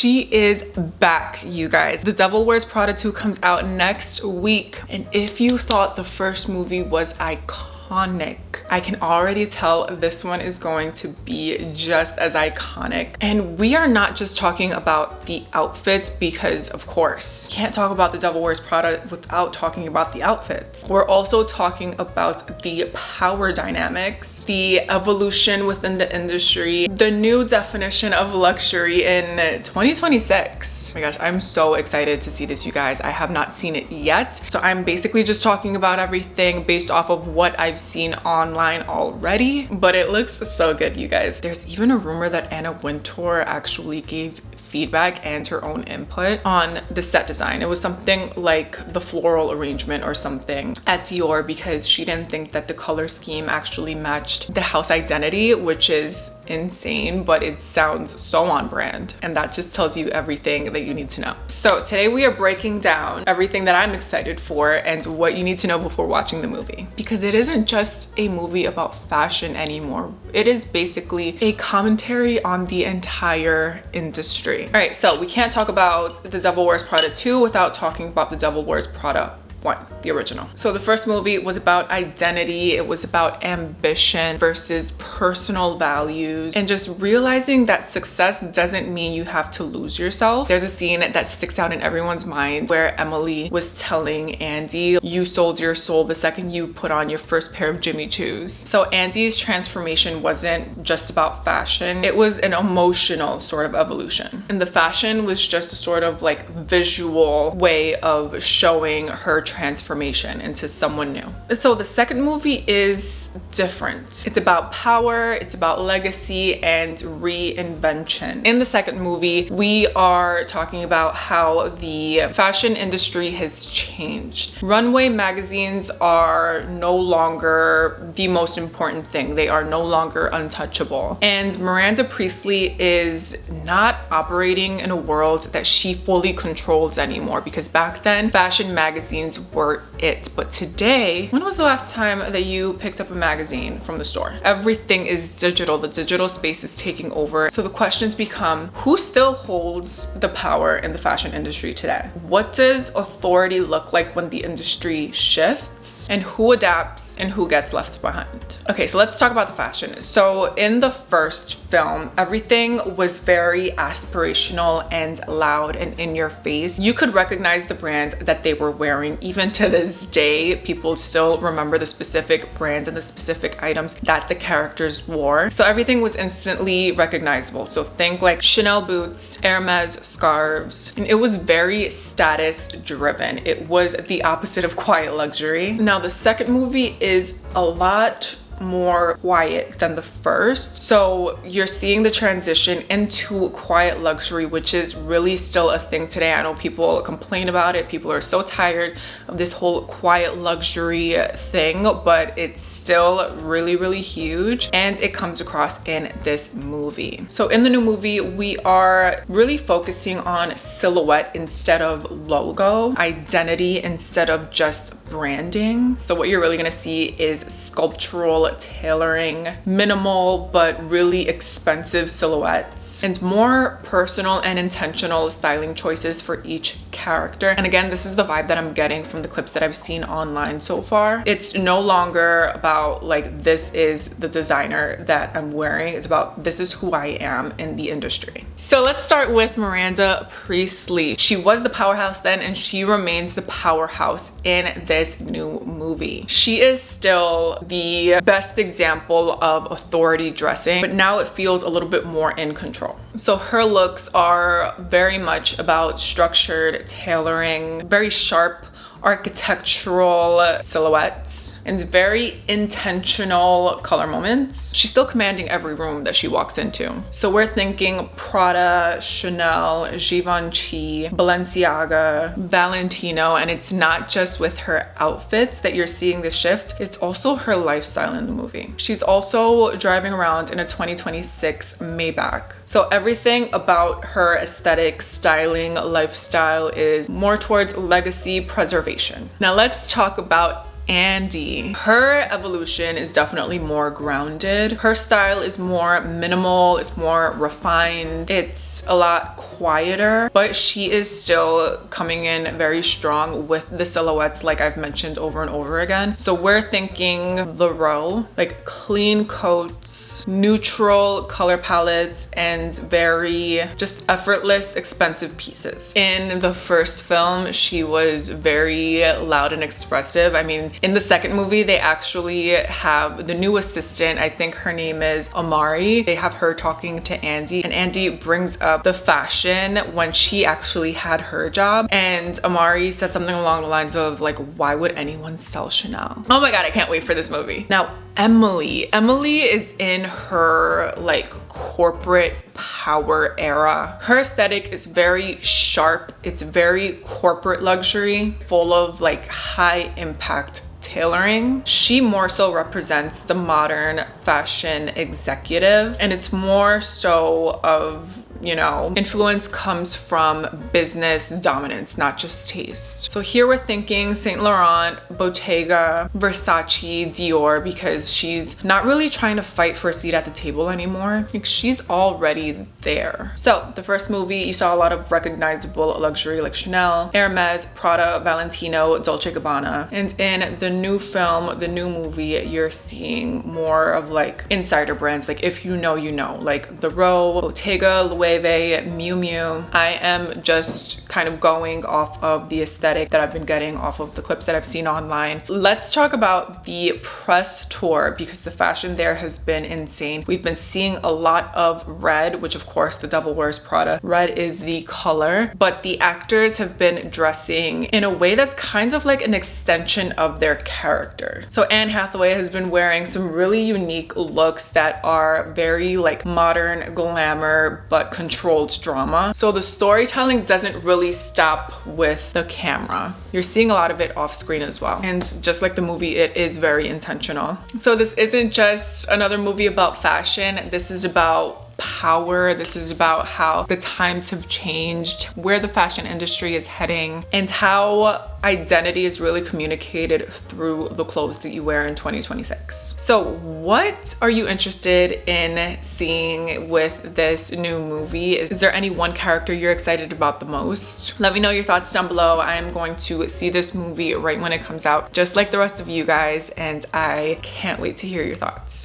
She is back, you guys. The Devil Wears Prada 2 comes out next week. And if you thought the first movie was iconic, I can already tell this one is going to be just as iconic. And we are not just talking about the outfits, because of course, can't talk about the Devil Wears Prada without talking about the outfits. We're also talking about the power dynamics, the evolution within the industry, the new definition of luxury in 2026. Oh my gosh, I'm so excited to see this, you guys. I have not seen it yet. So I'm basically just talking about everything based off of what I've seen online already, but it looks so good, you guys. There's even a rumor that Anna Wintour actually gave feedback and her own input on the set design. It was something like the floral arrangement or something at Dior, because she didn't think that the color scheme actually matched the house identity, which is insane, but it sounds so on brand, and that just tells you everything that you need to know. So today we are breaking down everything that I'm excited for and what you need to know before watching the movie, because it isn't just a movie about fashion anymore. It is basically a commentary on the entire industry. All right, so we can't talk about The Devil Wears Prada 2 without talking about The Devil Wears Prada 1, the original. So the first movie was about identity. It was about ambition versus personal values, and just realizing that success doesn't mean you have to lose yourself. There's a scene that sticks out in everyone's mind where Emily was telling Andy, you sold your soul the second you put on your first pair of Jimmy Choos. So Andy's transformation wasn't just about fashion. It was an emotional sort of evolution. And the fashion was just a sort of like visual way of showing her transformation into someone new. So the second movie is different. It's about power, it's about legacy and reinvention. In the second movie, we are talking about how the fashion industry has changed. Runway magazines are no longer the most important thing. They are no longer untouchable. And Miranda Priestley is not operating in a world that she fully controls anymore, because back then fashion magazines were it. But today, when was the last time that you picked up a magazine from the store? Everything is digital. The digital space is taking over. So the questions become, who still holds the power in the fashion industry today? What does authority look like when the industry shifts? And who adapts and who gets left behind? Okay, so let's talk about the fashion. So in the first film, everything was very aspirational and loud and in your face. You could recognize the brands that they were wearing. Even to this day, people still remember the specific brands and the specific items that the characters wore. So everything was instantly recognizable. So think like Chanel boots, Hermes scarves, and it was very status driven. It was the opposite of quiet luxury. Now the second movie is a lot more quiet than the first. So you're seeing the transition into quiet luxury, which is really still a thing today. I know people complain about it. People are so tired of this whole quiet luxury thing, but it's still really, really huge. And it comes across in this movie. So in the new movie, we are really focusing on silhouette instead of logo, identity instead of just branding. So what you're really gonna see is sculptural tailoring, minimal but really expensive silhouettes, and more personal and intentional styling choices for each character. And again, this is the vibe that I'm getting from the clips that I've seen online so far. It's no longer about like, this is the designer that I'm wearing. It's about, this is who I am in the industry. So let's start with Miranda Priestley. She was the powerhouse then, and she remains the powerhouse in this new movie. She is still the best example of authority dressing, but now it feels a little bit more in control. So her looks are very much about structured tailoring, very sharp architectural silhouettes, and very intentional color moments. She's still commanding every room that she walks into. So we're thinking Prada, Chanel, Givenchy, Balenciaga, Valentino, and it's not just with her outfits that you're seeing the shift, it's also her lifestyle in the movie. She's also driving around in a 2026 Maybach. So everything about her aesthetic, styling, lifestyle is more towards legacy preservation. Now let's talk about Andy. Her evolution is definitely more grounded. Her style is more minimal, it's more refined, it's a lot quieter, but she is still coming in very strong with the silhouettes like I've mentioned over and over again. So we're thinking the row, like clean coats, neutral color palettes, and very just effortless, expensive pieces. In the first film, she was very loud and expressive. I mean, in the second movie, they actually have the new assistant, I think her name is Amari. They have her talking to Andy, and Andy brings up the fashion when she actually had her job, and Amari says something along the lines of like, why would anyone sell Chanel? Oh my god, I can't wait for this movie. Now, Emily is in her like corporate power era. Her aesthetic is very sharp, it's very corporate luxury, full of like high impact tailoring. She more so represents the modern fashion executive, and it's more so of, you know, influence comes from business dominance, not just taste. So here we're thinking Saint Laurent, Bottega, Versace, Dior, because she's not really trying to fight for a seat at the table anymore. Like, she's already there. So the first movie, you saw a lot of recognizable luxury like Chanel, Hermes, Prada, Valentino, Dolce & Gabbana. And in the new film, the new movie, you're seeing more of like insider brands. Like, if you know, you know, like The Row, Bottega, Louis, Miu Miu. I am just kind of going off of the aesthetic that I've been getting off of the clips that I've seen online. Let's talk about the press tour, because the fashion there has been insane. We've been seeing a lot of red, which of course The Devil Wears Prada. Red is the color, but the actors have been dressing in a way that's kind of like an extension of their character. So Anne Hathaway has been wearing some really unique looks that are very like modern glamour, but controlled drama. So the storytelling doesn't really stop with the camera. You're seeing a lot of it off screen as well. And just like the movie, it is very intentional. So this isn't just another movie about fashion. This is about power. This is about how the times have changed, where the fashion industry is heading, and how identity is really communicated through the clothes that you wear in 2026. So what are you interested in seeing with this new movie? Is there any one character you're excited about the most? Let me know your thoughts down below. I am going to see this movie right when it comes out, just like the rest of you guys, and I can't wait to hear your thoughts.